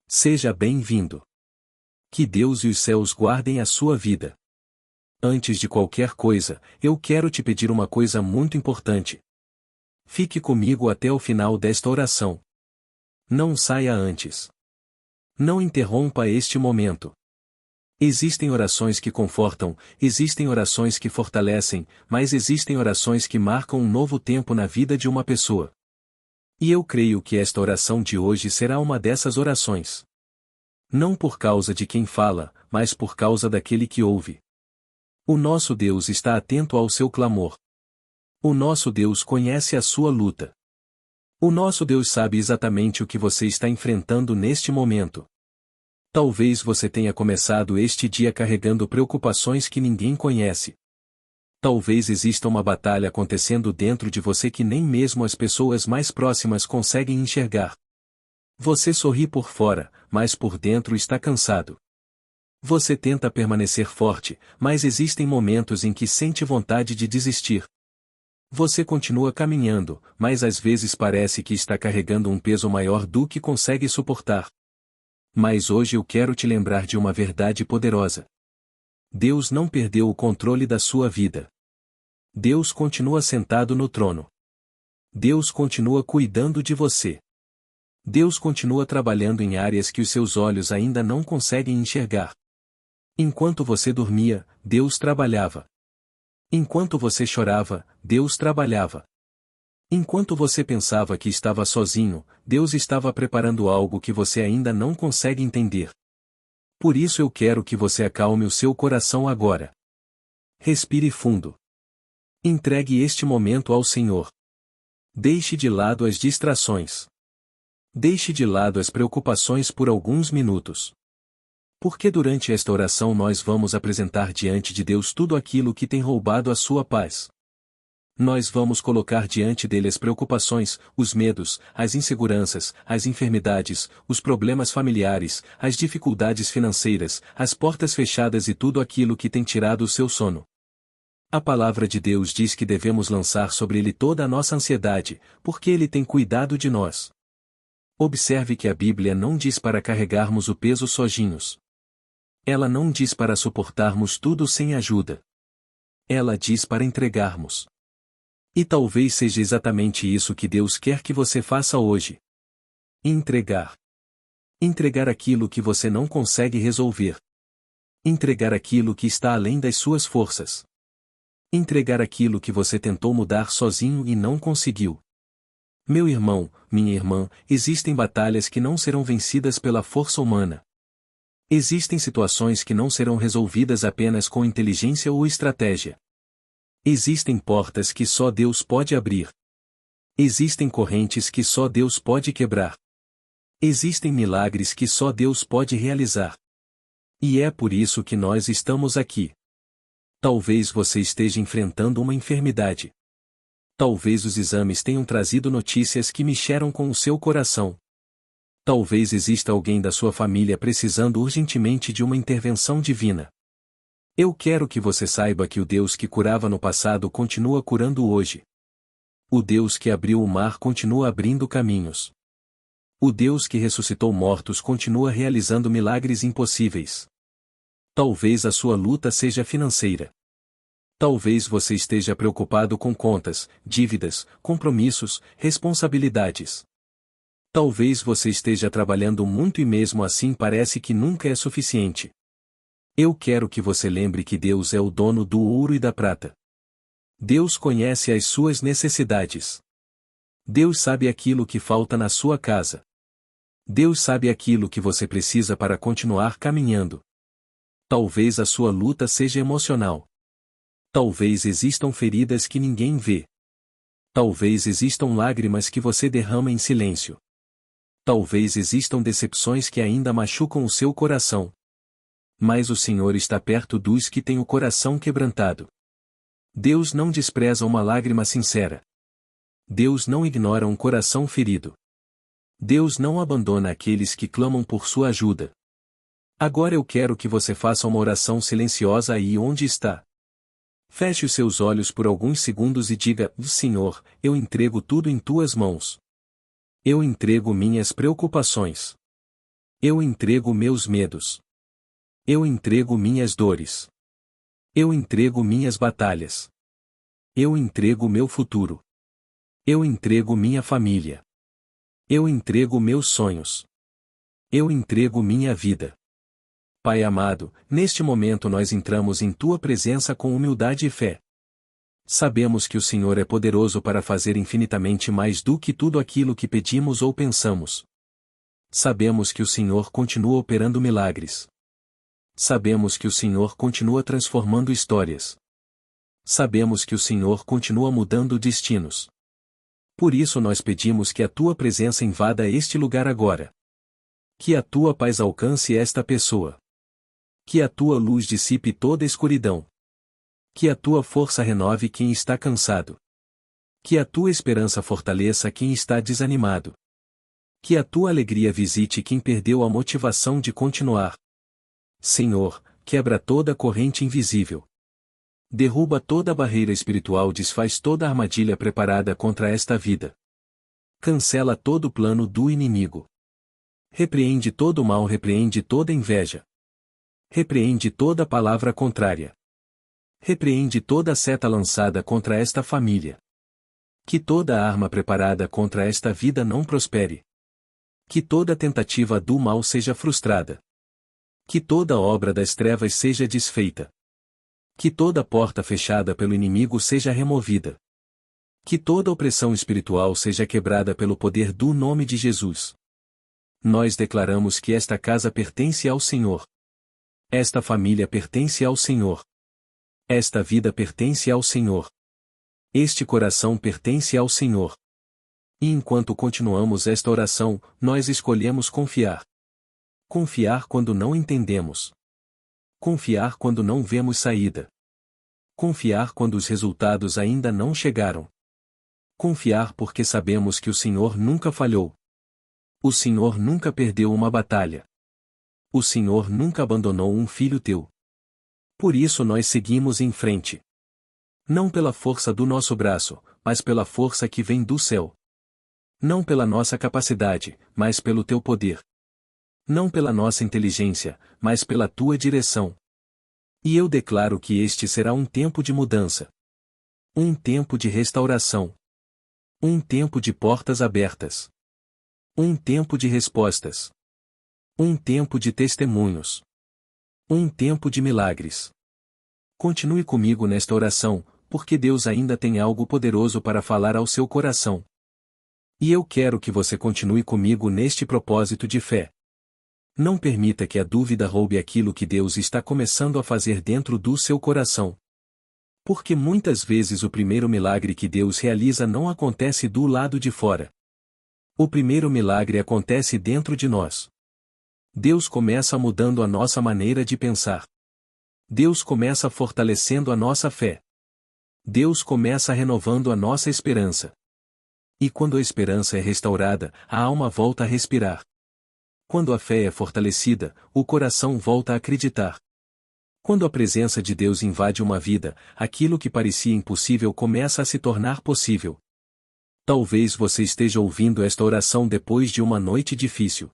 Seja bem-vindo. Que Deus e os céus guardem a sua vida. Antes de qualquer coisa, eu quero te pedir uma coisa muito importante. Fique comigo até o final desta oração. Não saia antes. Não interrompa este momento. Existem orações que confortam, existem orações que fortalecem, mas existem orações que marcam um novo tempo na vida de uma pessoa. E eu creio que esta oração de hoje será uma dessas orações. Não por causa de quem fala, mas por causa daquele que ouve. O nosso Deus está atento ao seu clamor. O nosso Deus conhece a sua luta. O nosso Deus sabe exatamente o que você está enfrentando neste momento. Talvez você tenha começado este dia carregando preocupações que ninguém conhece. Talvez exista uma batalha acontecendo dentro de você que nem mesmo as pessoas mais próximas conseguem enxergar. Você sorri por fora, mas por dentro está cansado. Você tenta permanecer forte, mas existem momentos em que sente vontade de desistir. Você continua caminhando, mas às vezes parece que está carregando um peso maior do que consegue suportar. Mas hoje eu quero te lembrar de uma verdade poderosa. Deus não perdeu o controle da sua vida. Deus continua sentado no trono. Deus continua cuidando de você. Deus continua trabalhando em áreas que os seus olhos ainda não conseguem enxergar. Enquanto você dormia, Deus trabalhava. Enquanto você chorava, Deus trabalhava. Enquanto você pensava que estava sozinho, Deus estava preparando algo que você ainda não consegue entender. Por isso eu quero que você acalme o seu coração agora. Respire fundo. Entregue este momento ao Senhor. Deixe de lado as distrações. Deixe de lado as preocupações por alguns minutos. Porque durante esta oração nós vamos apresentar diante de Deus tudo aquilo que tem roubado a sua paz. Nós vamos colocar diante dele as preocupações, os medos, as inseguranças, as enfermidades, os problemas familiares, as dificuldades financeiras, as portas fechadas e tudo aquilo que tem tirado o seu sono. A palavra de Deus diz que devemos lançar sobre ele toda a nossa ansiedade, porque ele tem cuidado de nós. Observe que a Bíblia não diz para carregarmos o peso sozinhos. Ela não diz para suportarmos tudo sem ajuda. Ela diz para entregarmos. E talvez seja exatamente isso que Deus quer que você faça hoje. Entregar. Entregar aquilo que você não consegue resolver. Entregar aquilo que está além das suas forças. Entregar aquilo que você tentou mudar sozinho e não conseguiu. Meu irmão, minha irmã, existem batalhas que não serão vencidas pela força humana. Existem situações que não serão resolvidas apenas com inteligência ou estratégia. Existem portas que só Deus pode abrir. Existem correntes que só Deus pode quebrar. Existem milagres que só Deus pode realizar. E é por isso que nós estamos aqui. Talvez você esteja enfrentando uma enfermidade. Talvez os exames tenham trazido notícias que mexeram com o seu coração. Talvez exista alguém da sua família precisando urgentemente de uma intervenção divina. Eu quero que você saiba que o Deus que curava no passado continua curando hoje. O Deus que abriu o mar continua abrindo caminhos. O Deus que ressuscitou mortos continua realizando milagres impossíveis. Talvez a sua luta seja financeira. Talvez você esteja preocupado com contas, dívidas, compromissos, responsabilidades. Talvez você esteja trabalhando muito e mesmo assim parece que nunca é suficiente. Eu quero que você lembre que Deus é o dono do ouro e da prata. Deus conhece as suas necessidades. Deus sabe aquilo que falta na sua casa. Deus sabe aquilo que você precisa para continuar caminhando. Talvez a sua luta seja emocional. Talvez existam feridas que ninguém vê. Talvez existam lágrimas que você derrama em silêncio. Talvez existam decepções que ainda machucam o seu coração. Mas o Senhor está perto dos que têm o coração quebrantado. Deus não despreza uma lágrima sincera. Deus não ignora um coração ferido. Deus não abandona aqueles que clamam por sua ajuda. Agora eu quero que você faça uma oração silenciosa aí onde está. Feche os seus olhos por alguns segundos e diga: Senhor, eu entrego tudo em tuas mãos. Eu entrego minhas preocupações. Eu entrego meus medos. Eu entrego minhas dores. Eu entrego minhas batalhas. Eu entrego meu futuro. Eu entrego minha família. Eu entrego meus sonhos. Eu entrego minha vida. Pai amado, neste momento nós entramos em Tua presença com humildade e fé. Sabemos que o Senhor é poderoso para fazer infinitamente mais do que tudo aquilo que pedimos ou pensamos. Sabemos que o Senhor continua operando milagres. Sabemos que o Senhor continua transformando histórias. Sabemos que o Senhor continua mudando destinos. Por isso nós pedimos que a Tua presença invada este lugar agora. Que a Tua paz alcance esta pessoa. Que a Tua luz dissipe toda a escuridão. Que a Tua força renove quem está cansado. Que a Tua esperança fortaleça quem está desanimado. Que a Tua alegria visite quem perdeu a motivação de continuar. Senhor, quebra toda a corrente invisível. Derruba toda a barreira espiritual, desfaz toda a armadilha preparada contra esta vida. Cancela todo o plano do inimigo. Repreende todo o mal, repreende toda inveja. Repreende toda palavra contrária. Repreende toda seta lançada contra esta família. Que toda arma preparada contra esta vida não prospere. Que toda tentativa do mal seja frustrada. Que toda obra das trevas seja desfeita. Que toda porta fechada pelo inimigo seja removida. Que toda opressão espiritual seja quebrada pelo poder do nome de Jesus. Nós declaramos que esta casa pertence ao Senhor. Esta família pertence ao Senhor. Esta vida pertence ao Senhor. Este coração pertence ao Senhor. E enquanto continuamos esta oração, nós escolhemos confiar. Confiar quando não entendemos. Confiar quando não vemos saída. Confiar quando os resultados ainda não chegaram. Confiar porque sabemos que o Senhor nunca falhou. O Senhor nunca perdeu uma batalha. O Senhor nunca abandonou um filho teu. Por isso nós seguimos em frente. Não pela força do nosso braço, mas pela força que vem do céu. Não pela nossa capacidade, mas pelo teu poder. Não pela nossa inteligência, mas pela tua direção. E eu declaro que este será um tempo de mudança. Um tempo de restauração. Um tempo de portas abertas. Um tempo de respostas. Um tempo de testemunhos. Um tempo de milagres. Continue comigo nesta oração, porque Deus ainda tem algo poderoso para falar ao seu coração. E eu quero que você continue comigo neste propósito de fé. Não permita que a dúvida roube aquilo que Deus está começando a fazer dentro do seu coração. Porque muitas vezes o primeiro milagre que Deus realiza não acontece do lado de fora. O primeiro milagre acontece dentro de nós. Deus começa mudando a nossa maneira de pensar. Deus começa fortalecendo a nossa fé. Deus começa renovando a nossa esperança. E quando a esperança é restaurada, a alma volta a respirar. Quando a fé é fortalecida, o coração volta a acreditar. Quando a presença de Deus invade uma vida, aquilo que parecia impossível começa a se tornar possível. Talvez você esteja ouvindo esta oração depois de uma noite difícil.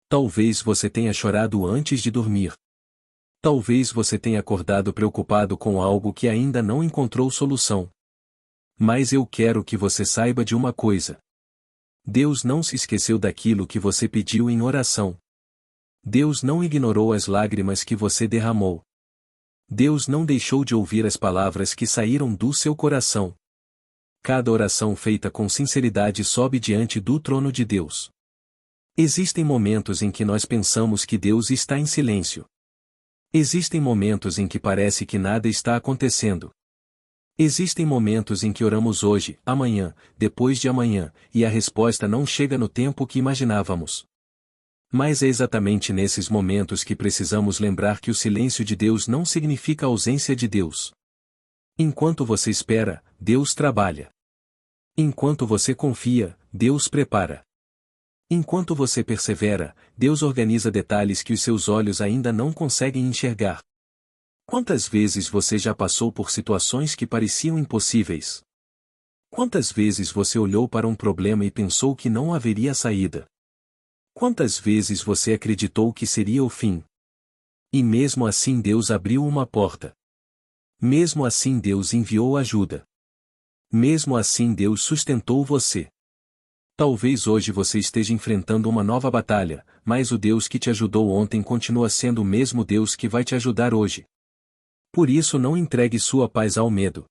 Talvez você tenha chorado antes de dormir. Talvez você tenha acordado preocupado com algo que ainda não encontrou solução. Mas eu quero que você saiba de uma coisa. Deus não se esqueceu daquilo que você pediu em oração. Deus não ignorou as lágrimas que você derramou. Deus não deixou de ouvir as palavras que saíram do seu coração. Cada oração feita com sinceridade sobe diante do trono de Deus. Existem momentos em que nós pensamos que Deus está em silêncio. Existem momentos em que parece que nada está acontecendo. Existem momentos em que oramos hoje, amanhã, depois de amanhã, e a resposta não chega no tempo que imaginávamos. Mas é exatamente nesses momentos que precisamos lembrar que o silêncio de Deus não significa a ausência de Deus. Enquanto você espera, Deus trabalha. Enquanto você confia, Deus prepara. Enquanto você persevera, Deus organiza detalhes que os seus olhos ainda não conseguem enxergar. Quantas vezes você já passou por situações que pareciam impossíveis? Quantas vezes você olhou para um problema e pensou que não haveria saída? Quantas vezes você acreditou que seria o fim? E mesmo assim Deus abriu uma porta. Mesmo assim Deus enviou ajuda. Mesmo assim Deus sustentou você. Talvez hoje você esteja enfrentando uma nova batalha, mas o Deus que te ajudou ontem continua sendo o mesmo Deus que vai te ajudar hoje. Por isso não entregue sua paz ao medo.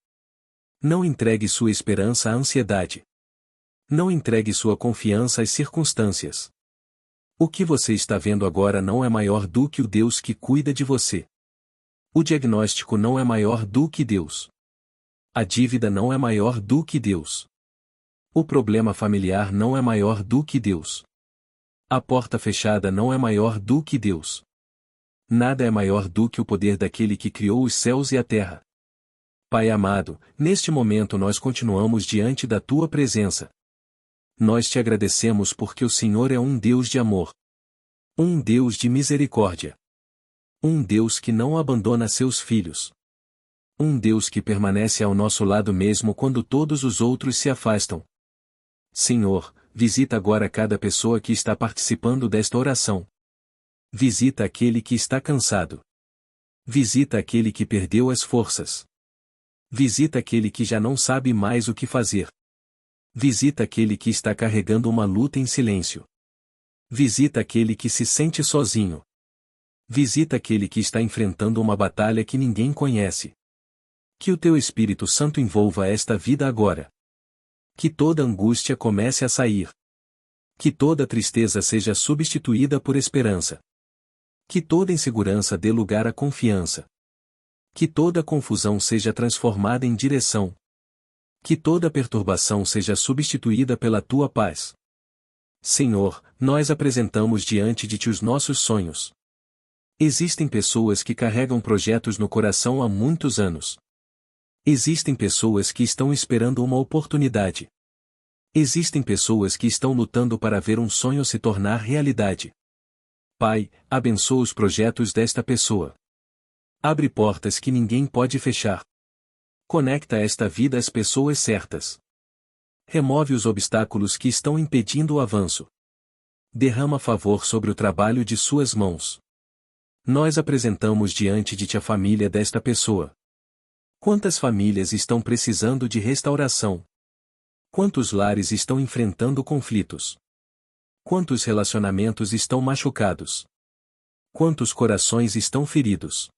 Não entregue sua esperança à ansiedade. Não entregue sua confiança às circunstâncias. O que você está vendo agora não é maior do que o Deus que cuida de você. O diagnóstico não é maior do que Deus. A dívida não é maior do que Deus. O problema familiar não é maior do que Deus. A porta fechada não é maior do que Deus. Nada é maior do que o poder daquele que criou os céus e a terra. Pai amado, neste momento nós continuamos diante da Tua presença. Nós te agradecemos porque o Senhor é um Deus de amor. Um Deus de misericórdia. Um Deus que não abandona seus filhos. Um Deus que permanece ao nosso lado mesmo quando todos os outros se afastam. Senhor, visita agora cada pessoa que está participando desta oração. Visita aquele que está cansado. Visita aquele que perdeu as forças. Visita aquele que já não sabe mais o que fazer. Visita aquele que está carregando uma luta em silêncio. Visita aquele que se sente sozinho. Visita aquele que está enfrentando uma batalha que ninguém conhece. Que o Teu Espírito Santo envolva esta vida agora. Que toda angústia comece a sair. Que toda tristeza seja substituída por esperança. Que toda insegurança dê lugar à confiança. Que toda confusão seja transformada em direção. Que toda perturbação seja substituída pela Tua paz. Senhor, nós apresentamos diante de Ti os nossos sonhos. Existem pessoas que carregam projetos no coração há muitos anos. Existem pessoas que estão esperando uma oportunidade. Existem pessoas que estão lutando para ver um sonho se tornar realidade. Pai, abençoa os projetos desta pessoa. Abre portas que ninguém pode fechar. Conecta esta vida às pessoas certas. Remove os obstáculos que estão impedindo o avanço. Derrama favor sobre o trabalho de suas mãos. Nós apresentamos diante de Ti a família desta pessoa. Quantas famílias estão precisando de restauração? Quantos lares estão enfrentando conflitos? Quantos relacionamentos estão machucados? Quantos corações estão feridos?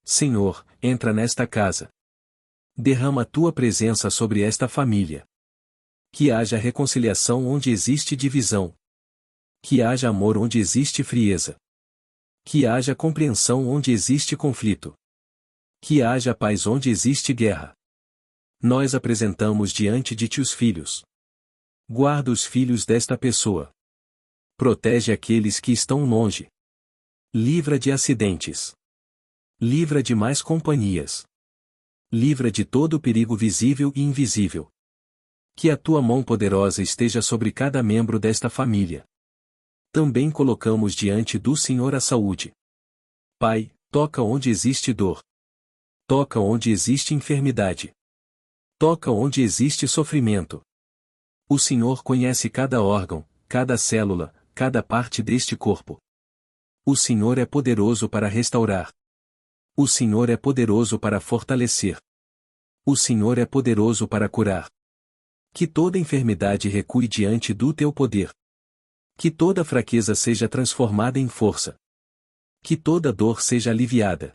Senhor, entra nesta casa. Derrama a Tua presença sobre esta família. Que haja reconciliação onde existe divisão. Que haja amor onde existe frieza. Que haja compreensão onde existe conflito. Que haja paz onde existe guerra. Nós apresentamos diante de Ti os filhos. Guarda os filhos desta pessoa. Protege aqueles que estão longe. Livra de acidentes. Livra de más companhias. Livra de todo perigo visível e invisível. Que a Tua mão poderosa esteja sobre cada membro desta família. Também colocamos diante do Senhor a saúde. Pai, toca onde existe dor. Toca onde existe enfermidade. Toca onde existe sofrimento. O Senhor conhece cada órgão, cada célula, cada parte deste corpo. O Senhor é poderoso para restaurar. O Senhor é poderoso para fortalecer. O Senhor é poderoso para curar. Que toda enfermidade recue diante do Teu poder. Que toda fraqueza seja transformada em força. Que toda dor seja aliviada.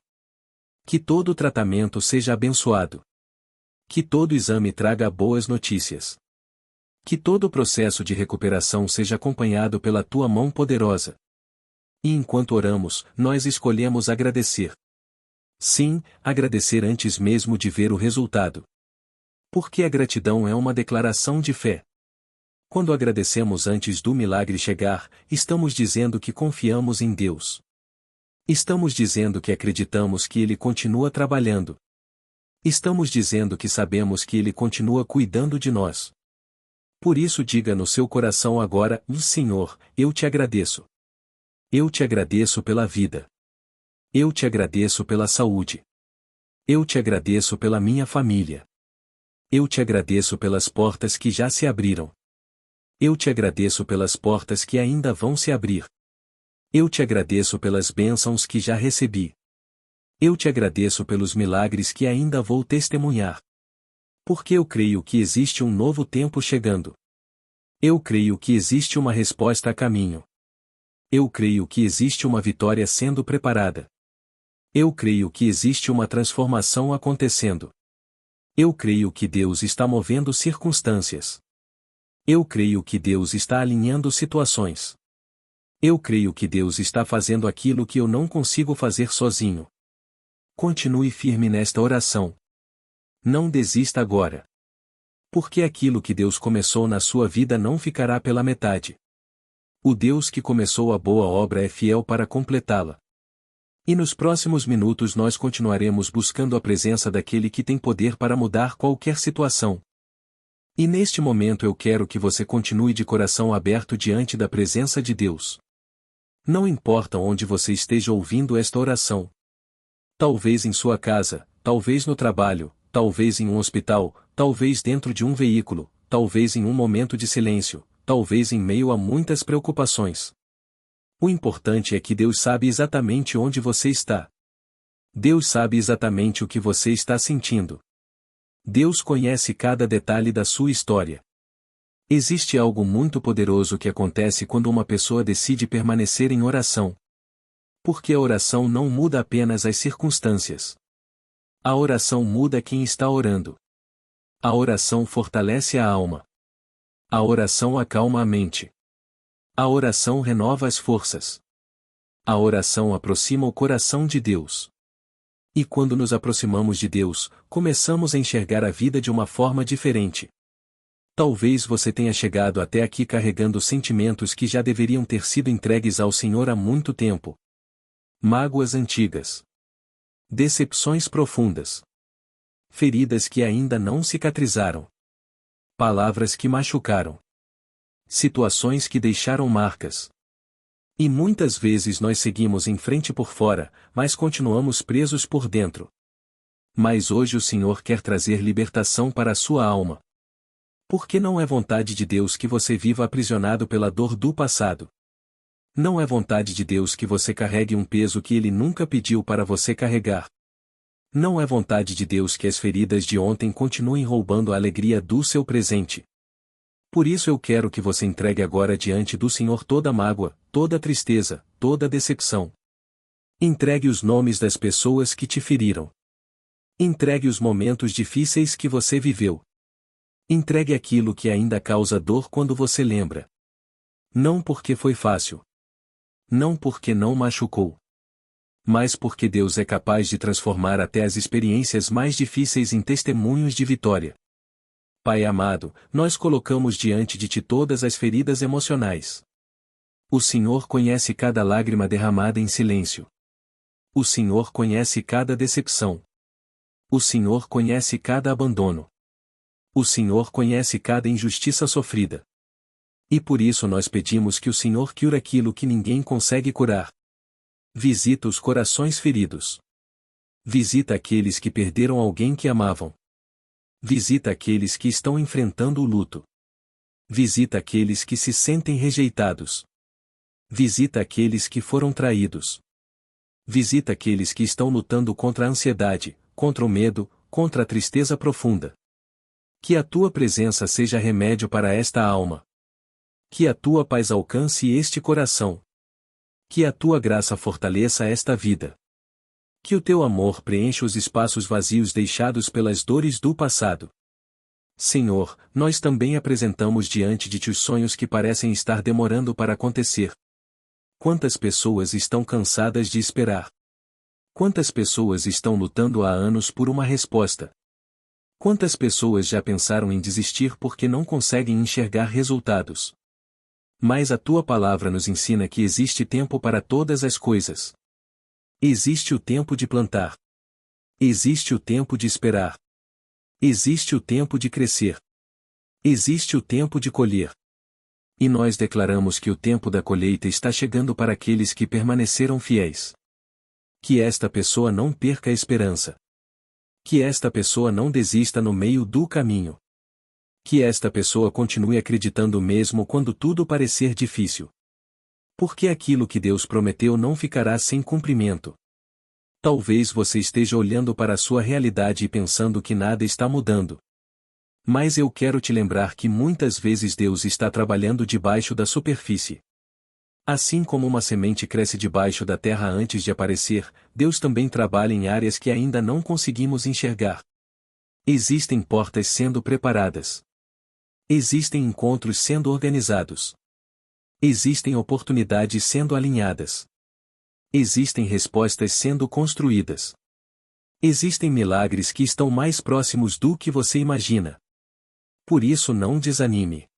Que todo tratamento seja abençoado. Que todo exame traga boas notícias. Que todo o processo de recuperação seja acompanhado pela Tua mão poderosa. E enquanto oramos, nós escolhemos agradecer. Sim, agradecer antes mesmo de ver o resultado. Porque a gratidão é uma declaração de fé. Quando agradecemos antes do milagre chegar, estamos dizendo que confiamos em Deus. Estamos dizendo que acreditamos que Ele continua trabalhando. Estamos dizendo que sabemos que Ele continua cuidando de nós. Por isso diga no seu coração agora: Senhor, eu te agradeço. Eu te agradeço pela vida. Eu te agradeço pela saúde. Eu te agradeço pela minha família. Eu te agradeço pelas portas que já se abriram. Eu te agradeço pelas portas que ainda vão se abrir. Eu te agradeço pelas bênçãos que já recebi. Eu te agradeço pelos milagres que ainda vou testemunhar. Porque eu creio que existe um novo tempo chegando. Eu creio que existe uma resposta a caminho. Eu creio que existe uma vitória sendo preparada. Eu creio que existe uma transformação acontecendo. Eu creio que Deus está movendo circunstâncias. Eu creio que Deus está alinhando situações. Eu creio que Deus está fazendo aquilo que eu não consigo fazer sozinho. Continue firme nesta oração. Não desista agora. Porque aquilo que Deus começou na sua vida não ficará pela metade. O Deus que começou a boa obra é fiel para completá-la. E nos próximos minutos nós continuaremos buscando a presença daquele que tem poder para mudar qualquer situação. E neste momento eu quero que você continue de coração aberto diante da presença de Deus. Não importa onde você esteja ouvindo esta oração. Talvez em sua casa, talvez no trabalho, talvez em um hospital, talvez dentro de um veículo, talvez em um momento de silêncio, talvez em meio a muitas preocupações. O importante é que Deus sabe exatamente onde você está. Deus sabe exatamente o que você está sentindo. Deus conhece cada detalhe da sua história. Existe algo muito poderoso que acontece quando uma pessoa decide permanecer em oração. Porque a oração não muda apenas as circunstâncias. A oração muda quem está orando. A oração fortalece a alma. A oração acalma a mente. A oração renova as forças. A oração aproxima o coração de Deus. E quando nos aproximamos de Deus, começamos a enxergar a vida de uma forma diferente. Talvez você tenha chegado até aqui carregando sentimentos que já deveriam ter sido entregues ao Senhor há muito tempo. Mágoas antigas. Decepções profundas. Feridas que ainda não cicatrizaram. Palavras que machucaram. Situações que deixaram marcas. E muitas vezes nós seguimos em frente por fora, mas continuamos presos por dentro. Mas hoje o Senhor quer trazer libertação para a sua alma. Porque não é vontade de Deus que você viva aprisionado pela dor do passado. Não é vontade de Deus que você carregue um peso que Ele nunca pediu para você carregar. Não é vontade de Deus que as feridas de ontem continuem roubando a alegria do seu presente. Por isso eu quero que você entregue agora diante do Senhor toda mágoa, toda tristeza, toda decepção. Entregue os nomes das pessoas que te feriram. Entregue os momentos difíceis que você viveu. Entregue aquilo que ainda causa dor quando você lembra. Não porque foi fácil. Não porque não machucou. Mas porque Deus é capaz de transformar até as experiências mais difíceis em testemunhos de vitória. Pai amado, nós colocamos diante de Ti todas as feridas emocionais. O Senhor conhece cada lágrima derramada em silêncio. O Senhor conhece cada decepção. O Senhor conhece cada abandono. O Senhor conhece cada injustiça sofrida. E por isso nós pedimos que o Senhor cure aquilo que ninguém consegue curar. Visita os corações feridos. Visita aqueles que perderam alguém que amavam. Visita aqueles que estão enfrentando o luto. Visita aqueles que se sentem rejeitados. Visita aqueles que foram traídos. Visita aqueles que estão lutando contra a ansiedade, contra o medo, contra a tristeza profunda. Que a Tua presença seja remédio para esta alma. Que a Tua paz alcance este coração. Que a Tua graça fortaleça esta vida. Que o Teu amor preencha os espaços vazios deixados pelas dores do passado. Senhor, nós também apresentamos diante de Ti os sonhos que parecem estar demorando para acontecer. Quantas pessoas estão cansadas de esperar? Quantas pessoas estão lutando há anos por uma resposta? Quantas pessoas já pensaram em desistir porque não conseguem enxergar resultados? Mas a Tua palavra nos ensina que existe tempo para todas as coisas. Existe o tempo de plantar. Existe o tempo de esperar. Existe o tempo de crescer. Existe o tempo de colher. E nós declaramos que o tempo da colheita está chegando para aqueles que permaneceram fiéis. Que esta pessoa não perca a esperança. Que esta pessoa não desista no meio do caminho. Que esta pessoa continue acreditando mesmo quando tudo parecer difícil. Porque aquilo que Deus prometeu não ficará sem cumprimento. Talvez você esteja olhando para a sua realidade e pensando que nada está mudando. Mas eu quero te lembrar que muitas vezes Deus está trabalhando debaixo da superfície. Assim como uma semente cresce debaixo da terra antes de aparecer, Deus também trabalha em áreas que ainda não conseguimos enxergar. Existem portas sendo preparadas. Existem encontros sendo organizados. Existem oportunidades sendo alinhadas. Existem respostas sendo construídas. Existem milagres que estão mais próximos do que você imagina. Por isso não desanime.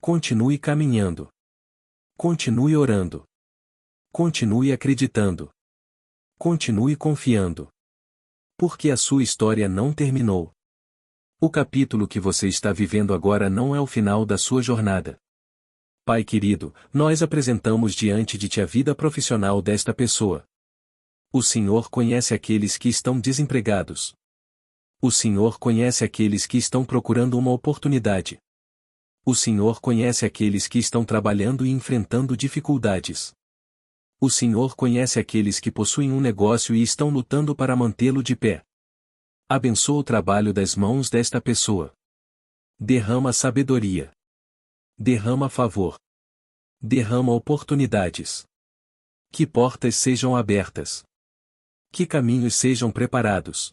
Continue caminhando. Continue orando. Continue acreditando. Continue confiando. Porque a sua história não terminou. O capítulo que você está vivendo agora não é o final da sua jornada. Pai querido, nós apresentamos diante de Ti a vida profissional desta pessoa. O Senhor conhece aqueles que estão desempregados. O Senhor conhece aqueles que estão procurando uma oportunidade. O Senhor conhece aqueles que estão trabalhando e enfrentando dificuldades. O Senhor conhece aqueles que possuem um negócio e estão lutando para mantê-lo de pé. Abençoa o trabalho das mãos desta pessoa. Derrama sabedoria. Derrama favor. Derrama oportunidades. Que portas sejam abertas. Que caminhos sejam preparados.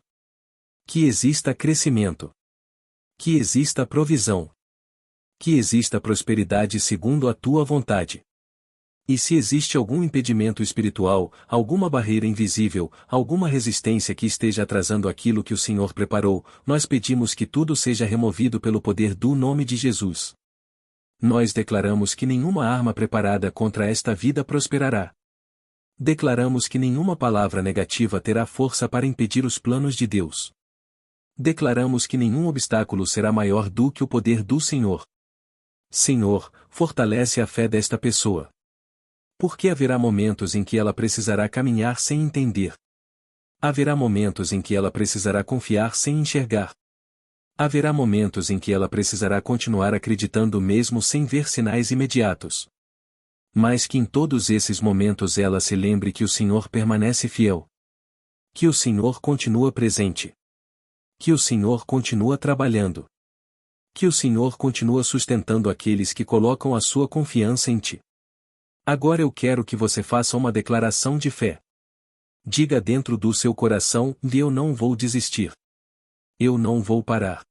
Que exista crescimento. Que exista provisão. Que exista prosperidade segundo a Tua vontade. E se existe algum impedimento espiritual, alguma barreira invisível, alguma resistência que esteja atrasando aquilo que o Senhor preparou, nós pedimos que tudo seja removido pelo poder do nome de Jesus. Nós declaramos que nenhuma arma preparada contra esta vida prosperará. Declaramos que nenhuma palavra negativa terá força para impedir os planos de Deus. Declaramos que nenhum obstáculo será maior do que o poder do Senhor. Senhor, fortalece a fé desta pessoa. Porque haverá momentos em que ela precisará caminhar sem entender. Haverá momentos em que ela precisará confiar sem enxergar. Haverá momentos em que ela precisará continuar acreditando mesmo sem ver sinais imediatos. Mas que em todos esses momentos ela se lembre que o Senhor permanece fiel. Que o Senhor continua presente. Que o Senhor continua trabalhando. Que o Senhor continua sustentando aqueles que colocam a sua confiança em Ti. Agora eu quero que você faça uma declaração de fé. Diga dentro do seu coração: eu não vou desistir. Eu não vou parar.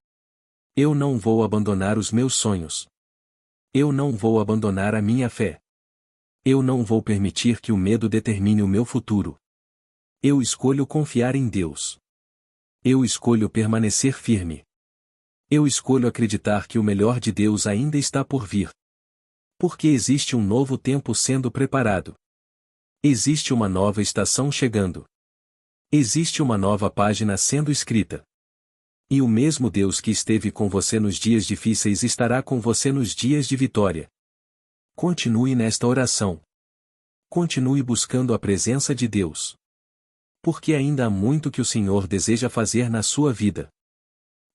Eu não vou abandonar os meus sonhos. Eu não vou abandonar a minha fé. Eu não vou permitir que o medo determine o meu futuro. Eu escolho confiar em Deus. Eu escolho permanecer firme. Eu escolho acreditar que o melhor de Deus ainda está por vir. Porque existe um novo tempo sendo preparado. Existe uma nova estação chegando. Existe uma nova página sendo escrita. E o mesmo Deus que esteve com você nos dias difíceis estará com você nos dias de vitória. Continue nesta oração. Continue buscando a presença de Deus. Porque ainda há muito que o Senhor deseja fazer na sua vida.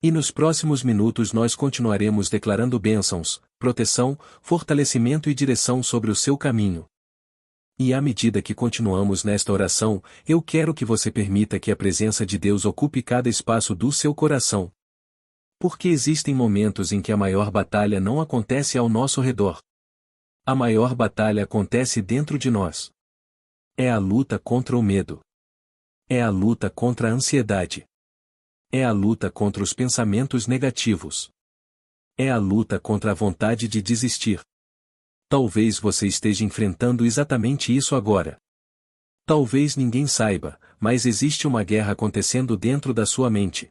E nos próximos minutos nós continuaremos declarando bênçãos, proteção, fortalecimento e direção sobre o seu caminho. E à medida que continuamos nesta oração, eu quero que você permita que a presença de Deus ocupe cada espaço do seu coração. Porque existem momentos em que a maior batalha não acontece ao nosso redor. A maior batalha acontece dentro de nós. É a luta contra o medo. É a luta contra a ansiedade. É a luta contra os pensamentos negativos. É a luta contra a vontade de desistir. Talvez você esteja enfrentando exatamente isso agora. Talvez ninguém saiba, mas existe uma guerra acontecendo dentro da sua mente.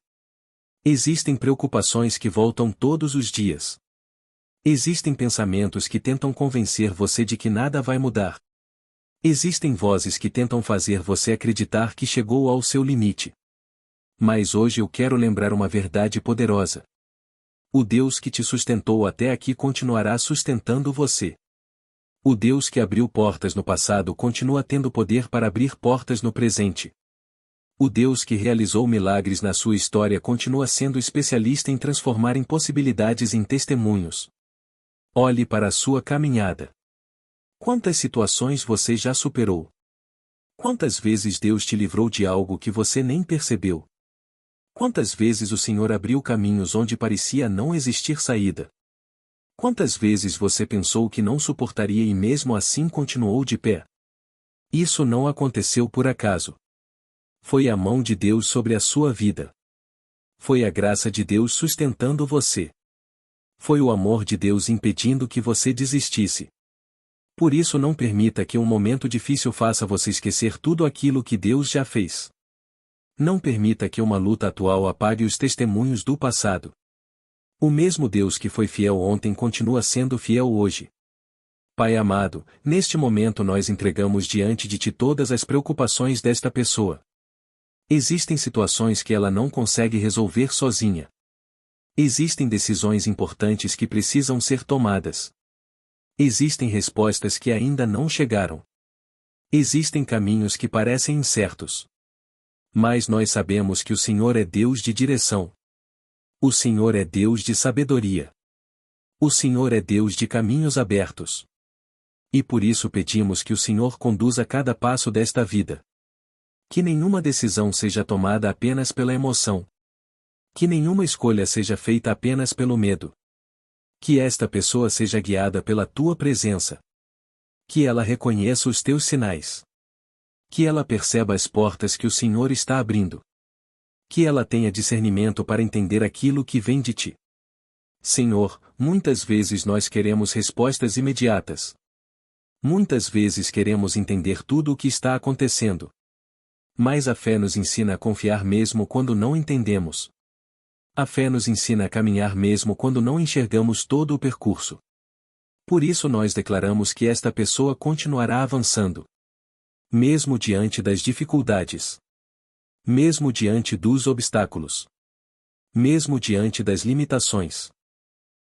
Existem preocupações que voltam todos os dias. Existem pensamentos que tentam convencer você de que nada vai mudar. Existem vozes que tentam fazer você acreditar que chegou ao seu limite. Mas hoje eu quero lembrar uma verdade poderosa. O Deus que te sustentou até aqui continuará sustentando você. O Deus que abriu portas no passado continua tendo poder para abrir portas no presente. O Deus que realizou milagres na sua história continua sendo especialista em transformar impossibilidades em testemunhos. Olhe para a sua caminhada. Quantas situações você já superou? Quantas vezes Deus te livrou de algo que você nem percebeu? Quantas vezes o Senhor abriu caminhos onde parecia não existir saída? Quantas vezes você pensou que não suportaria e mesmo assim continuou de pé? Isso não aconteceu por acaso. Foi a mão de Deus sobre a sua vida. Foi a graça de Deus sustentando você. Foi o amor de Deus impedindo que você desistisse. Por isso não permita que um momento difícil faça você esquecer tudo aquilo que Deus já fez. Não permita que uma luta atual apague os testemunhos do passado. O mesmo Deus que foi fiel ontem continua sendo fiel hoje. Pai amado, neste momento nós entregamos diante de Ti todas as preocupações desta pessoa. Existem situações que ela não consegue resolver sozinha. Existem decisões importantes que precisam ser tomadas. Existem respostas que ainda não chegaram. Existem caminhos que parecem incertos. Mas nós sabemos que o Senhor é Deus de direção. O Senhor é Deus de sabedoria. O Senhor é Deus de caminhos abertos. E por isso pedimos que o Senhor conduza cada passo desta vida. Que nenhuma decisão seja tomada apenas pela emoção. Que nenhuma escolha seja feita apenas pelo medo. Que esta pessoa seja guiada pela Tua presença. Que ela reconheça os Teus sinais. Que ela perceba as portas que o Senhor está abrindo. Que ela tenha discernimento para entender aquilo que vem de Ti. Senhor, muitas vezes nós queremos respostas imediatas. Muitas vezes queremos entender tudo o que está acontecendo. Mas a fé nos ensina a confiar mesmo quando não entendemos. A fé nos ensina a caminhar mesmo quando não enxergamos todo o percurso. Por isso nós declaramos que esta pessoa continuará avançando. Mesmo diante das dificuldades. Mesmo diante dos obstáculos. Mesmo diante das limitações.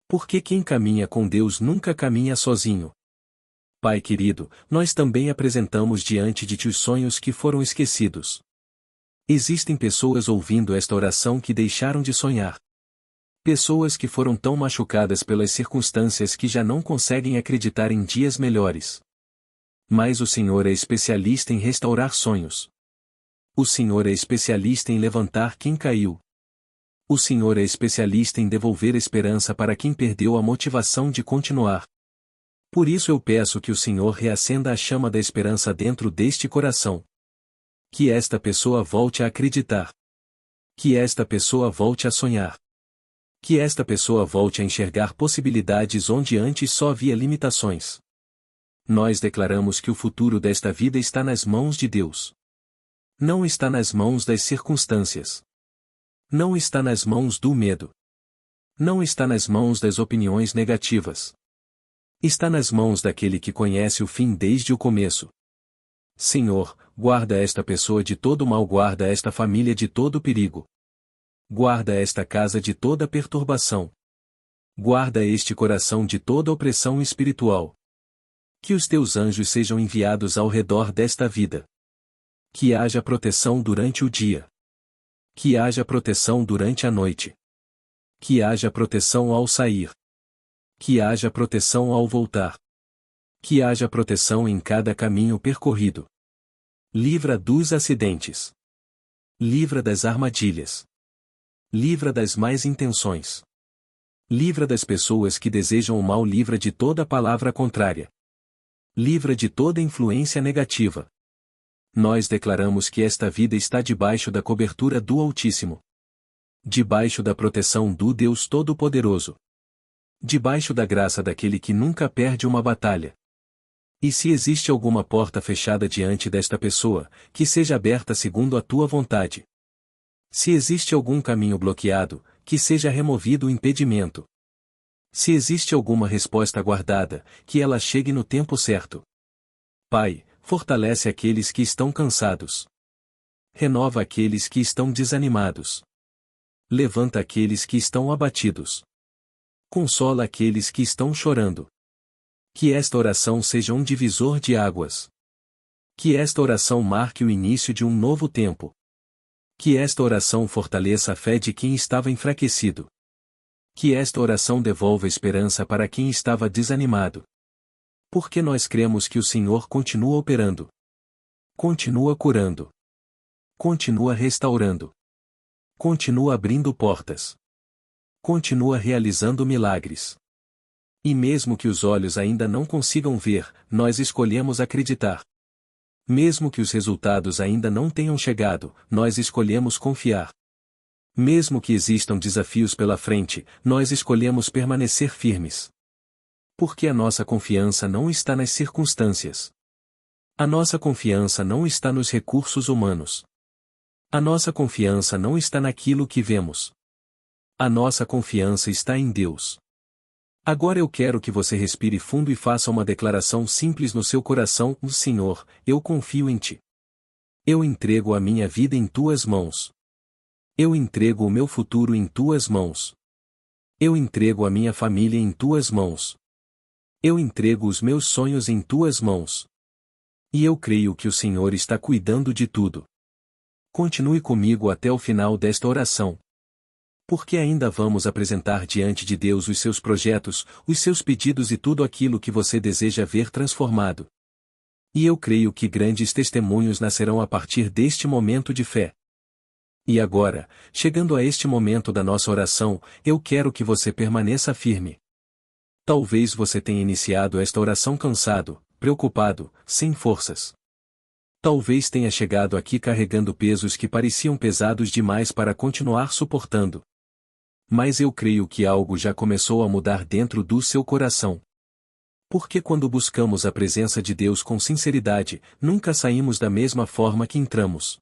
Porque quem caminha com Deus nunca caminha sozinho. Pai querido, nós também apresentamos diante de Ti os sonhos que foram esquecidos. Existem pessoas ouvindo esta oração que deixaram de sonhar. Pessoas que foram tão machucadas pelas circunstâncias que já não conseguem acreditar em dias melhores. Mas o Senhor é especialista em restaurar sonhos. O Senhor é especialista em levantar quem caiu. O Senhor é especialista em devolver esperança para quem perdeu a motivação de continuar. Por isso eu peço que o Senhor reacenda a chama da esperança dentro deste coração. Que esta pessoa volte a acreditar. Que esta pessoa volte a sonhar. Que esta pessoa volte a enxergar possibilidades onde antes só havia limitações. Nós declaramos que o futuro desta vida está nas mãos de Deus. Não está nas mãos das circunstâncias. Não está nas mãos do medo. Não está nas mãos das opiniões negativas. Está nas mãos daquele que conhece o fim desde o começo. Senhor, guarda esta pessoa de todo mal, guarda esta família de todo perigo. Guarda esta casa de toda perturbação. Guarda este coração de toda opressão espiritual. Que os Teus anjos sejam enviados ao redor desta vida. Que haja proteção durante o dia. Que haja proteção durante a noite. Que haja proteção ao sair. Que haja proteção ao voltar. Que haja proteção em cada caminho percorrido. Livra dos acidentes. Livra das armadilhas. Livra das más intenções. Livra das pessoas que desejam o mal, livra de toda palavra contrária. Livra de toda influência negativa. Nós declaramos que esta vida está debaixo da cobertura do Altíssimo. Debaixo da proteção do Deus Todo-Poderoso. Debaixo da graça daquele que nunca perde uma batalha. E se existe alguma porta fechada diante desta pessoa, que seja aberta segundo a Tua vontade. Se existe algum caminho bloqueado, que seja removido o impedimento. Se existe alguma resposta guardada, que ela chegue no tempo certo. Pai, fortalece aqueles que estão cansados. Renova aqueles que estão desanimados. Levanta aqueles que estão abatidos. Consola aqueles que estão chorando. Que esta oração seja um divisor de águas. Que esta oração marque o início de um novo tempo. Que esta oração fortaleça a fé de quem estava enfraquecido. Que esta oração devolva esperança para quem estava desanimado. Porque nós cremos que o Senhor continua operando. Continua curando. Continua restaurando. Continua abrindo portas. Continua realizando milagres. E mesmo que os olhos ainda não consigam ver, nós escolhemos acreditar. Mesmo que os resultados ainda não tenham chegado, nós escolhemos confiar. Mesmo que existam desafios pela frente, nós escolhemos permanecer firmes. Porque a nossa confiança não está nas circunstâncias. A nossa confiança não está nos recursos humanos. A nossa confiança não está naquilo que vemos. A nossa confiança está em Deus. Agora eu quero que você respire fundo e faça uma declaração simples no seu coração: Senhor, eu confio em Ti. Eu entrego a minha vida em Tuas mãos. Eu entrego o meu futuro em Tuas mãos. Eu entrego a minha família em Tuas mãos. Eu entrego os meus sonhos em Tuas mãos. E eu creio que o Senhor está cuidando de tudo. Continue comigo até o final desta oração. Porque ainda vamos apresentar diante de Deus os seus projetos, os seus pedidos e tudo aquilo que você deseja ver transformado. E eu creio que grandes testemunhos nascerão a partir deste momento de fé. E agora, chegando a este momento da nossa oração, eu quero que você permaneça firme. Talvez você tenha iniciado esta oração cansado, preocupado, sem forças. Talvez tenha chegado aqui carregando pesos que pareciam pesados demais para continuar suportando. Mas eu creio que algo já começou a mudar dentro do seu coração. Porque quando buscamos a presença de Deus com sinceridade, nunca saímos da mesma forma que entramos.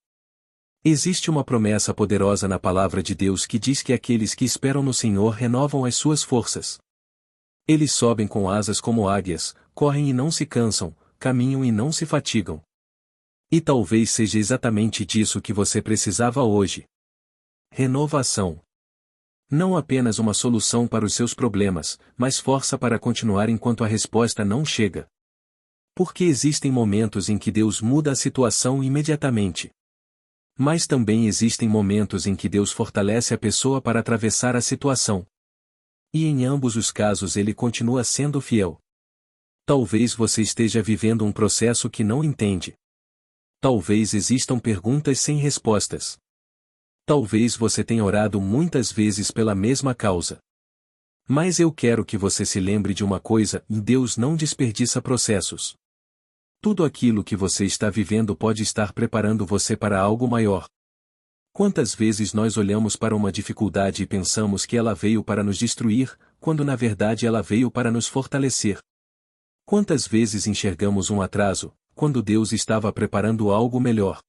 Existe uma promessa poderosa na palavra de Deus que diz que aqueles que esperam no Senhor renovam as suas forças. Eles sobem com asas como águias, correm e não se cansam, caminham e não se fatigam. E talvez seja exatamente disso que você precisava hoje. Renovação. Não apenas uma solução para os seus problemas, mas força para continuar enquanto a resposta não chega. Porque existem momentos em que Deus muda a situação imediatamente. Mas também existem momentos em que Deus fortalece a pessoa para atravessar a situação. E em ambos os casos Ele continua sendo fiel. Talvez você esteja vivendo um processo que não entende. Talvez existam perguntas sem respostas. Talvez você tenha orado muitas vezes pela mesma causa. Mas eu quero que você se lembre de uma coisa: Deus não desperdiça processos. Tudo aquilo que você está vivendo pode estar preparando você para algo maior. Quantas vezes nós olhamos para uma dificuldade e pensamos que ela veio para nos destruir, quando na verdade ela veio para nos fortalecer? Quantas vezes enxergamos um atraso, quando Deus estava preparando algo melhor?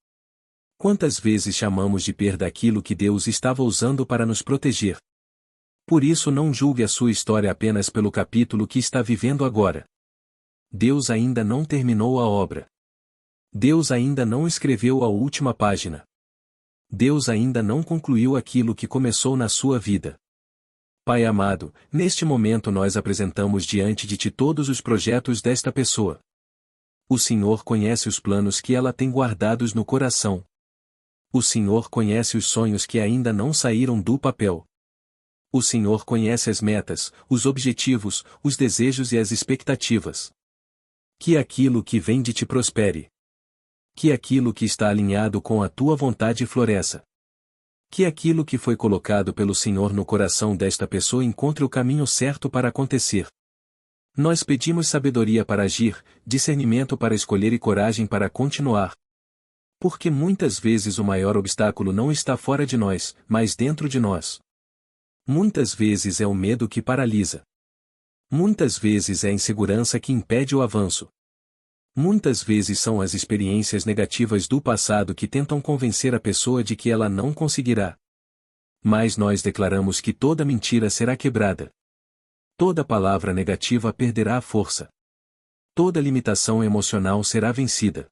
Quantas vezes chamamos de perda aquilo que Deus estava usando para nos proteger? Por isso não julgue a sua história apenas pelo capítulo que está vivendo agora. Deus ainda não terminou a obra. Deus ainda não escreveu a última página. Deus ainda não concluiu aquilo que começou na sua vida. Pai amado, neste momento nós apresentamos diante de Ti todos os projetos desta pessoa. O Senhor conhece os planos que ela tem guardados no coração. O Senhor conhece os sonhos que ainda não saíram do papel. O Senhor conhece as metas, os objetivos, os desejos e as expectativas. Que aquilo que vem de Ti prospere. Que aquilo que está alinhado com a Tua vontade floresça. Que aquilo que foi colocado pelo Senhor no coração desta pessoa encontre o caminho certo para acontecer. Nós pedimos sabedoria para agir, discernimento para escolher e coragem para continuar. Porque muitas vezes o maior obstáculo não está fora de nós, mas dentro de nós. Muitas vezes é o medo que paralisa. Muitas vezes é a insegurança que impede o avanço. Muitas vezes são as experiências negativas do passado que tentam convencer a pessoa de que ela não conseguirá. Mas nós declaramos que toda mentira será quebrada. Toda palavra negativa perderá a força. Toda limitação emocional será vencida.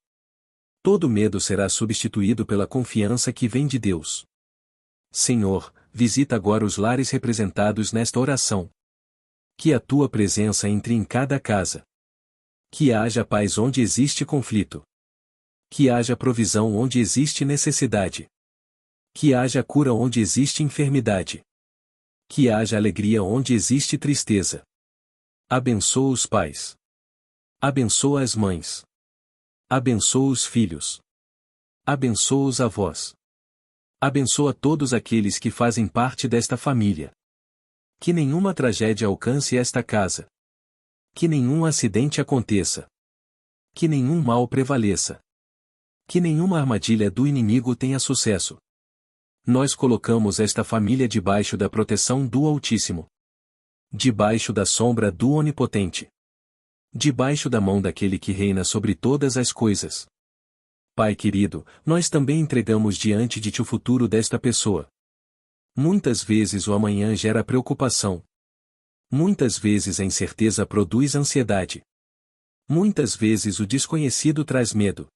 Todo medo será substituído pela confiança que vem de Deus. Senhor, visita agora os lares representados nesta oração. Que a Tua presença entre em cada casa. Que haja paz onde existe conflito. Que haja provisão onde existe necessidade. Que haja cura onde existe enfermidade. Que haja alegria onde existe tristeza. Abençoa os pais. Abençoa as mães. Abençoa os filhos. Abençoa os avós. Abençoa todos aqueles que fazem parte desta família. Que nenhuma tragédia alcance esta casa. Que nenhum acidente aconteça. Que nenhum mal prevaleça. Que nenhuma armadilha do inimigo tenha sucesso. Nós colocamos esta família debaixo da proteção do Altíssimo. Debaixo da sombra do Onipotente. Debaixo da mão daquele que reina sobre todas as coisas. Pai querido, nós também entregamos diante de ti o futuro desta pessoa. Muitas vezes o amanhã gera preocupação. Muitas vezes a incerteza produz ansiedade. Muitas vezes o desconhecido traz medo.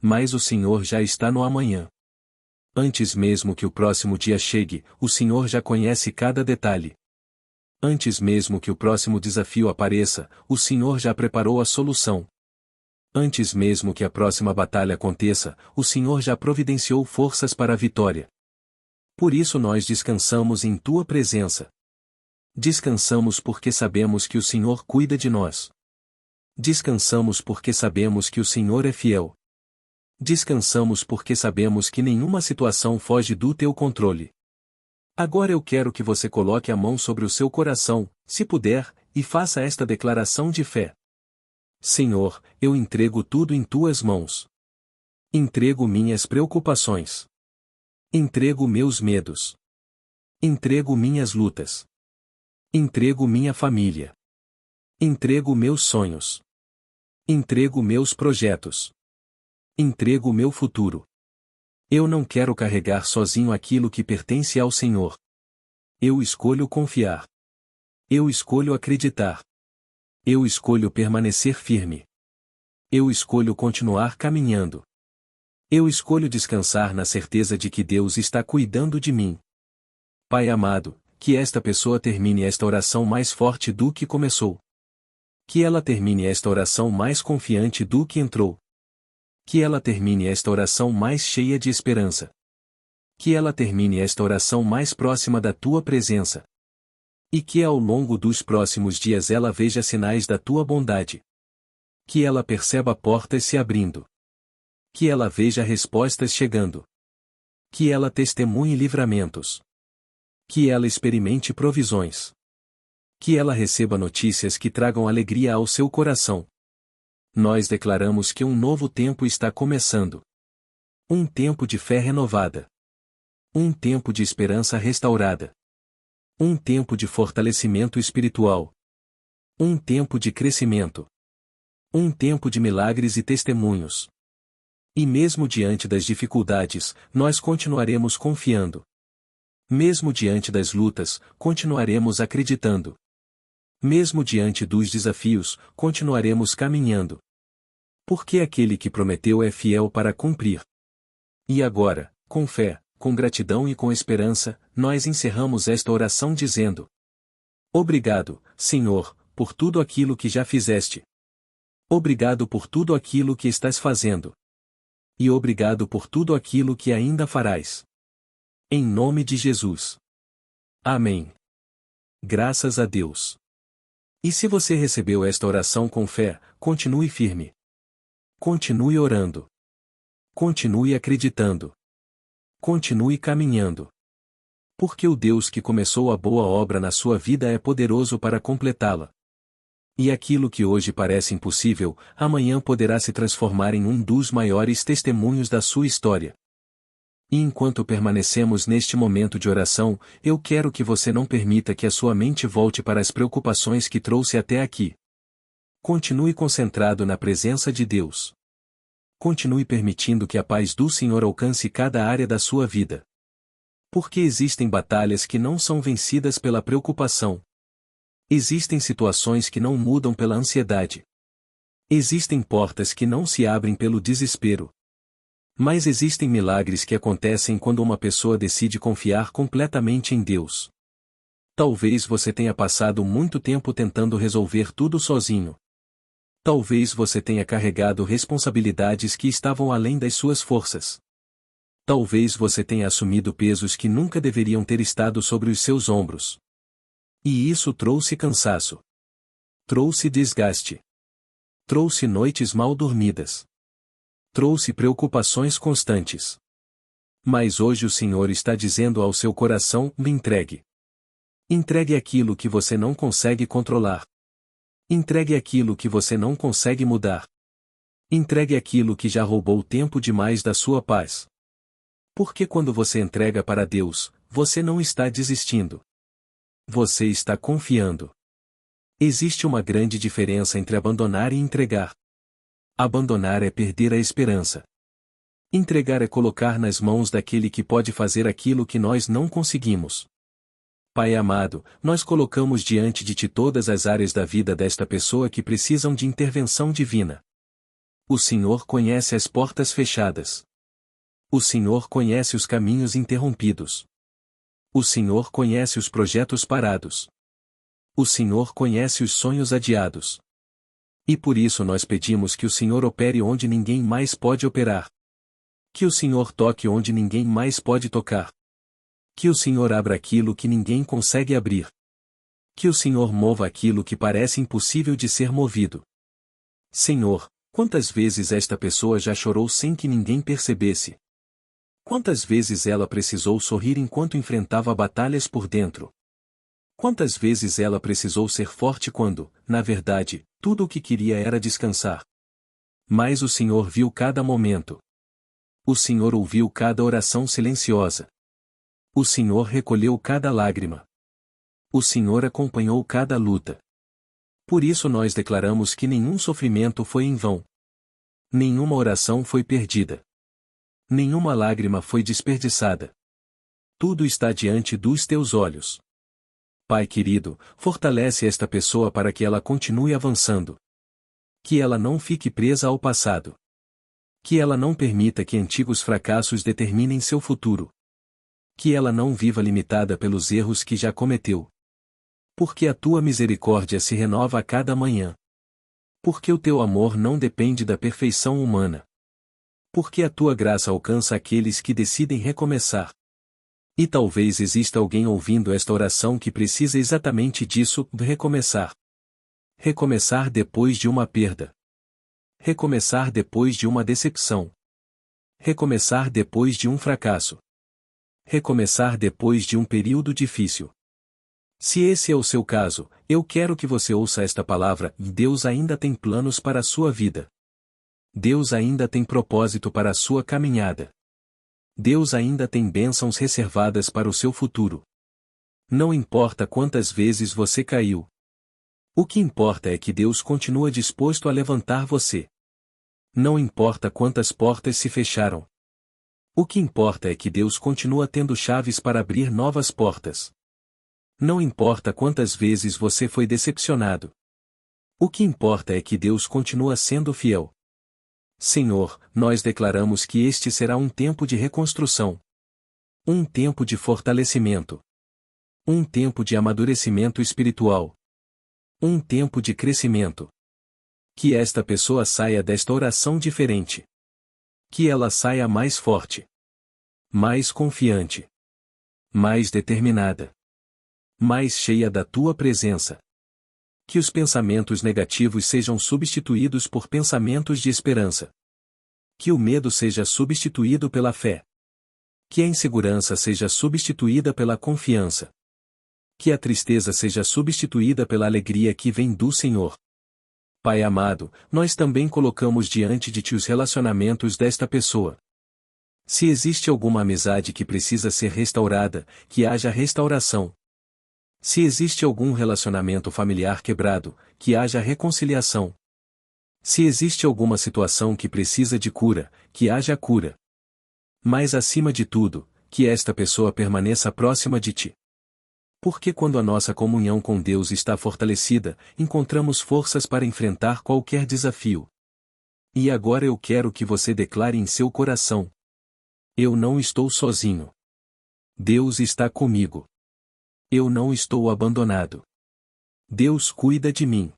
Mas o Senhor já está no amanhã. Antes mesmo que o próximo dia chegue, o Senhor já conhece cada detalhe. Antes mesmo que o próximo desafio apareça, o Senhor já preparou a solução. Antes mesmo que a próxima batalha aconteça, o Senhor já providenciou forças para a vitória. Por isso nós descansamos em tua presença. Descansamos porque sabemos que o Senhor cuida de nós. Descansamos porque sabemos que o Senhor é fiel. Descansamos porque sabemos que nenhuma situação foge do teu controle. Agora eu quero que você coloque a mão sobre o seu coração, se puder, e faça esta declaração de fé. Senhor, eu entrego tudo em tuas mãos. Entrego minhas preocupações. Entrego meus medos. Entrego minhas lutas. Entrego minha família. Entrego meus sonhos. Entrego meus projetos. Entrego meu futuro. Eu não quero carregar sozinho aquilo que pertence ao Senhor. Eu escolho confiar. Eu escolho acreditar. Eu escolho permanecer firme. Eu escolho continuar caminhando. Eu escolho descansar na certeza de que Deus está cuidando de mim. Pai amado, que esta pessoa termine esta oração mais forte do que começou. Que ela termine esta oração mais confiante do que entrou. Que ela termine esta oração mais cheia de esperança. Que ela termine esta oração mais próxima da tua presença. E que ao longo dos próximos dias ela veja sinais da tua bondade. Que ela perceba portas se abrindo. Que ela veja respostas chegando. Que ela testemunhe livramentos. Que ela experimente provisões. Que ela receba notícias que tragam alegria ao seu coração. Nós declaramos que um novo tempo está começando. Um tempo de fé renovada. Um tempo de esperança restaurada. Um tempo de fortalecimento espiritual. Um tempo de crescimento. Um tempo de milagres e testemunhos. E mesmo diante das dificuldades, nós continuaremos confiando. Mesmo diante das lutas, continuaremos acreditando. Mesmo diante dos desafios, continuaremos caminhando. Porque aquele que prometeu é fiel para cumprir. E agora, com fé, com gratidão e com esperança, nós encerramos esta oração dizendo: Obrigado, Senhor, por tudo aquilo que já fizeste. Obrigado por tudo aquilo que estás fazendo. E obrigado por tudo aquilo que ainda farás. Em nome de Jesus. Amém. Graças a Deus. E se você recebeu esta oração com fé, continue firme. Continue orando. Continue acreditando. Continue caminhando. Porque o Deus que começou a boa obra na sua vida é poderoso para completá-la. E aquilo que hoje parece impossível, amanhã poderá se transformar em um dos maiores testemunhos da sua história. E enquanto permanecemos neste momento de oração, eu quero que você não permita que a sua mente volte para as preocupações que trouxe até aqui. Continue concentrado na presença de Deus. Continue permitindo que a paz do Senhor alcance cada área da sua vida. Porque existem batalhas que não são vencidas pela preocupação. Existem situações que não mudam pela ansiedade. Existem portas que não se abrem pelo desespero. Mas existem milagres que acontecem quando uma pessoa decide confiar completamente em Deus. Talvez você tenha passado muito tempo tentando resolver tudo sozinho. Talvez você tenha carregado responsabilidades que estavam além das suas forças. Talvez você tenha assumido pesos que nunca deveriam ter estado sobre os seus ombros. E isso trouxe cansaço. Trouxe desgaste. Trouxe noites mal dormidas. Trouxe preocupações constantes. Mas hoje o Senhor está dizendo ao seu coração: me entregue. Entregue aquilo que você não consegue controlar. Entregue aquilo que você não consegue mudar. Entregue aquilo que já roubou tempo demais da sua paz. Porque quando você entrega para Deus, você não está desistindo. Você está confiando. Existe uma grande diferença entre abandonar e entregar. Abandonar é perder a esperança. Entregar é colocar nas mãos daquele que pode fazer aquilo que nós não conseguimos. Pai amado, nós colocamos diante de Ti todas as áreas da vida desta pessoa que precisam de intervenção divina. O Senhor conhece as portas fechadas. O Senhor conhece os caminhos interrompidos. O Senhor conhece os projetos parados. O Senhor conhece os sonhos adiados. E por isso nós pedimos que o Senhor opere onde ninguém mais pode operar. Que o Senhor toque onde ninguém mais pode tocar. Que o Senhor abra aquilo que ninguém consegue abrir. Que o Senhor mova aquilo que parece impossível de ser movido. Senhor, quantas vezes esta pessoa já chorou sem que ninguém percebesse? Quantas vezes ela precisou sorrir enquanto enfrentava batalhas por dentro? Quantas vezes ela precisou ser forte quando, na verdade, tudo o que queria era descansar? Mas o Senhor viu cada momento. O Senhor ouviu cada oração silenciosa. O Senhor recolheu cada lágrima. O Senhor acompanhou cada luta. Por isso nós declaramos que nenhum sofrimento foi em vão. Nenhuma oração foi perdida. Nenhuma lágrima foi desperdiçada. Tudo está diante dos teus olhos. Pai querido, fortalece esta pessoa para que ela continue avançando. Que ela não fique presa ao passado. Que ela não permita que antigos fracassos determinem seu futuro. Que ela não viva limitada pelos erros que já cometeu. Porque a tua misericórdia se renova a cada manhã. Porque o teu amor não depende da perfeição humana. Porque a tua graça alcança aqueles que decidem recomeçar. E talvez exista alguém ouvindo esta oração que precisa exatamente disso, recomeçar. Recomeçar depois de uma perda. Recomeçar depois de uma decepção. Recomeçar depois de um fracasso. Recomeçar depois de um período difícil. Se esse é o seu caso, eu quero que você ouça esta palavra: Deus ainda tem planos para a sua vida. Deus ainda tem propósito para a sua caminhada. Deus ainda tem bênçãos reservadas para o seu futuro. Não importa quantas vezes você caiu. O que importa é que Deus continua disposto a levantar você. Não importa quantas portas se fecharam. O que importa é que Deus continua tendo chaves para abrir novas portas. Não importa quantas vezes você foi decepcionado. O que importa é que Deus continua sendo fiel. Senhor, nós declaramos que este será um tempo de reconstrução. Um tempo de fortalecimento. Um tempo de amadurecimento espiritual. Um tempo de crescimento. Que esta pessoa saia desta oração diferente. Que ela saia mais forte. Mais confiante. Mais determinada. Mais cheia da tua presença. Que os pensamentos negativos sejam substituídos por pensamentos de esperança. Que o medo seja substituído pela fé. Que a insegurança seja substituída pela confiança. Que a tristeza seja substituída pela alegria que vem do Senhor. Pai amado, nós também colocamos diante de Ti os relacionamentos desta pessoa. Se existe alguma amizade que precisa ser restaurada, que haja restauração. Se existe algum relacionamento familiar quebrado, que haja reconciliação. Se existe alguma situação que precisa de cura, que haja cura. Mas acima de tudo, que esta pessoa permaneça próxima de Ti. Porque quando a nossa comunhão com Deus está fortalecida, encontramos forças para enfrentar qualquer desafio. E agora eu quero que você declare em seu coração: eu não estou sozinho. Deus está comigo. Eu não estou abandonado. Deus cuida de mim.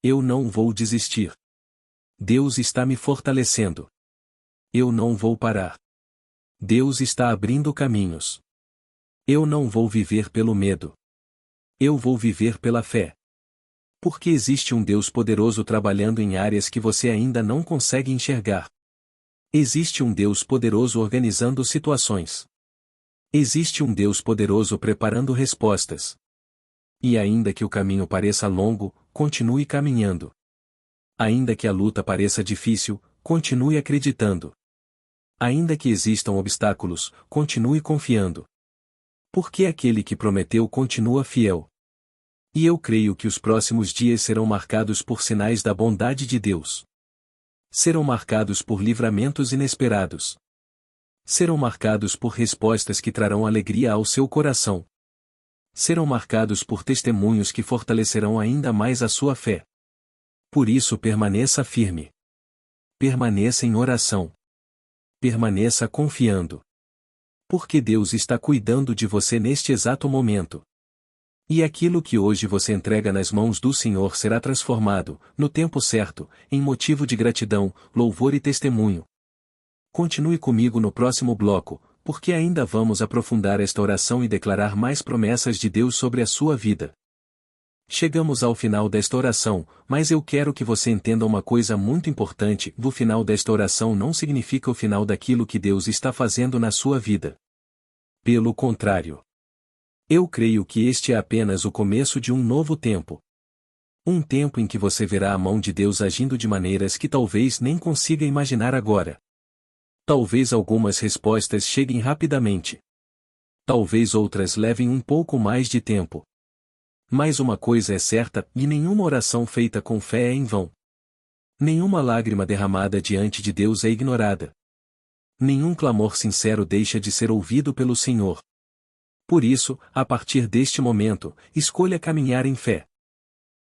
Eu não vou desistir. Deus está me fortalecendo. Eu não vou parar. Deus está abrindo caminhos. Eu não vou viver pelo medo. Eu vou viver pela fé. Porque existe um Deus poderoso trabalhando em áreas que você ainda não consegue enxergar. Existe um Deus poderoso organizando situações. Existe um Deus poderoso preparando respostas. E ainda que o caminho pareça longo, continue caminhando. Ainda que a luta pareça difícil, continue acreditando. Ainda que existam obstáculos, continue confiando. Porque aquele que prometeu continua fiel. E eu creio que os próximos dias serão marcados por sinais da bondade de Deus. Serão marcados por livramentos inesperados. Serão marcados por respostas que trarão alegria ao seu coração. Serão marcados por testemunhos que fortalecerão ainda mais a sua fé. Por isso permaneça firme. Permaneça em oração. Permaneça confiando. Porque Deus está cuidando de você neste exato momento. E aquilo que hoje você entrega nas mãos do Senhor será transformado, no tempo certo, em motivo de gratidão, louvor e testemunho. Continue comigo no próximo bloco, porque ainda vamos aprofundar esta oração e declarar mais promessas de Deus sobre a sua vida. Chegamos ao final desta oração, mas eu quero que você entenda uma coisa muito importante: o final desta oração não significa o final daquilo que Deus está fazendo na sua vida. Pelo contrário. Eu creio que este é apenas o começo de um novo tempo. Um tempo em que você verá a mão de Deus agindo de maneiras que talvez nem consiga imaginar agora. Talvez algumas respostas cheguem rapidamente. Talvez outras levem um pouco mais de tempo. Mas uma coisa é certa, e nenhuma oração feita com fé é em vão. Nenhuma lágrima derramada diante de Deus é ignorada. Nenhum clamor sincero deixa de ser ouvido pelo Senhor. Por isso, a partir deste momento, escolha caminhar em fé.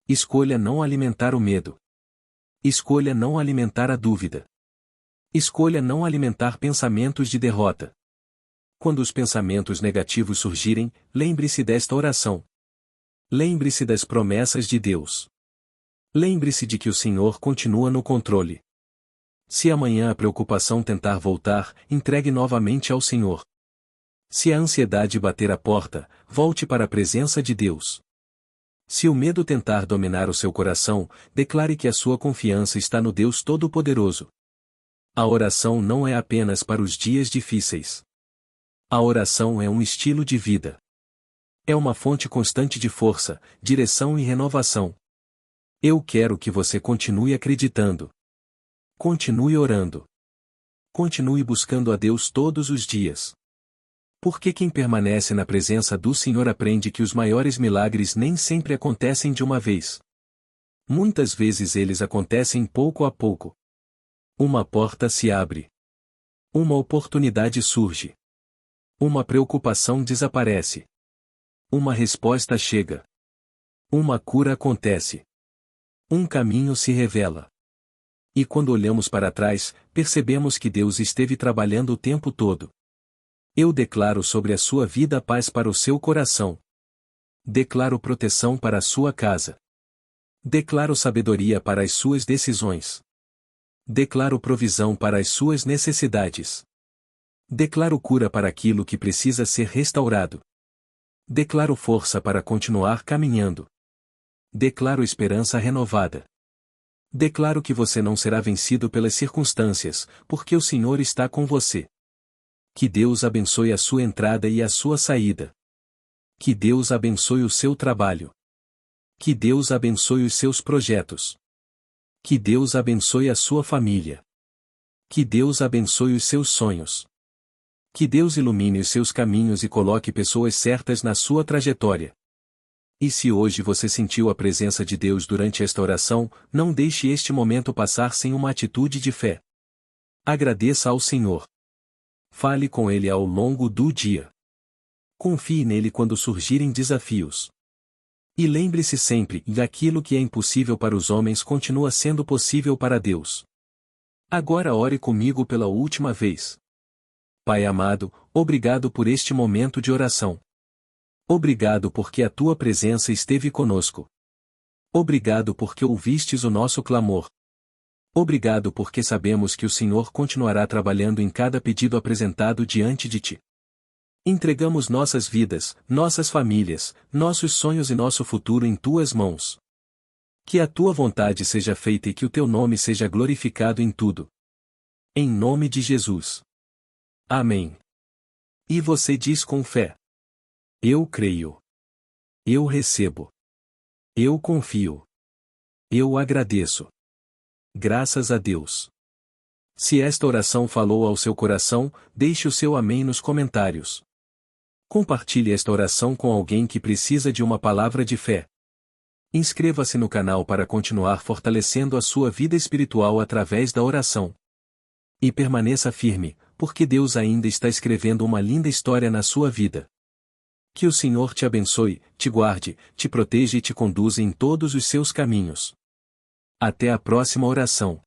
Escolha não alimentar o medo. Escolha não alimentar a dúvida. Escolha não alimentar pensamentos de derrota. Quando os pensamentos negativos surgirem, lembre-se desta oração. Lembre-se das promessas de Deus. Lembre-se de que o Senhor continua no controle. Se amanhã a preocupação tentar voltar, entregue novamente ao Senhor. Se a ansiedade bater a porta, volte para a presença de Deus. Se o medo tentar dominar o seu coração, declare que a sua confiança está no Deus Todo-Poderoso. A oração não é apenas para os dias difíceis. A oração é um estilo de vida. É uma fonte constante de força, direção e renovação. Eu quero que você continue acreditando. Continue orando. Continue buscando a Deus todos os dias. Porque quem permanece na presença do Senhor aprende que os maiores milagres nem sempre acontecem de uma vez. Muitas vezes eles acontecem pouco a pouco. Uma porta se abre. Uma oportunidade surge. Uma preocupação desaparece. Uma resposta chega. Uma cura acontece. Um caminho se revela. E quando olhamos para trás, percebemos que Deus esteve trabalhando o tempo todo. Eu declaro sobre a sua vida paz para o seu coração. Declaro proteção para a sua casa. Declaro sabedoria para as suas decisões. Declaro provisão para as suas necessidades. Declaro cura para aquilo que precisa ser restaurado. Declaro força para continuar caminhando. Declaro esperança renovada. Declaro que você não será vencido pelas circunstâncias, porque o Senhor está com você. Que Deus abençoe a sua entrada e a sua saída. Que Deus abençoe o seu trabalho. Que Deus abençoe os seus projetos. Que Deus abençoe a sua família. Que Deus abençoe os seus sonhos. Que Deus ilumine os seus caminhos e coloque pessoas certas na sua trajetória. E se hoje você sentiu a presença de Deus durante esta oração, não deixe este momento passar sem uma atitude de fé. Agradeça ao Senhor. Fale com Ele ao longo do dia. Confie nele quando surgirem desafios. E lembre-se sempre que aquilo que é impossível para os homens continua sendo possível para Deus. Agora ore comigo pela última vez. Pai amado, obrigado por este momento de oração. Obrigado porque a tua presença esteve conosco. Obrigado porque ouvistes o nosso clamor. Obrigado porque sabemos que o Senhor continuará trabalhando em cada pedido apresentado diante de Ti. Entregamos nossas vidas, nossas famílias, nossos sonhos e nosso futuro em Tuas mãos. Que a Tua vontade seja feita e que o Teu nome seja glorificado em tudo. Em nome de Jesus. Amém. E você diz com fé: eu creio. Eu recebo. Eu confio. Eu agradeço. Graças a Deus. Se esta oração falou ao seu coração, deixe o seu amém nos comentários. Compartilhe esta oração com alguém que precisa de uma palavra de fé. Inscreva-se no canal para continuar fortalecendo a sua vida espiritual através da oração. E permaneça firme, porque Deus ainda está escrevendo uma linda história na sua vida. Que o Senhor te abençoe, te guarde, te proteja e te conduza em todos os seus caminhos. Até a próxima oração.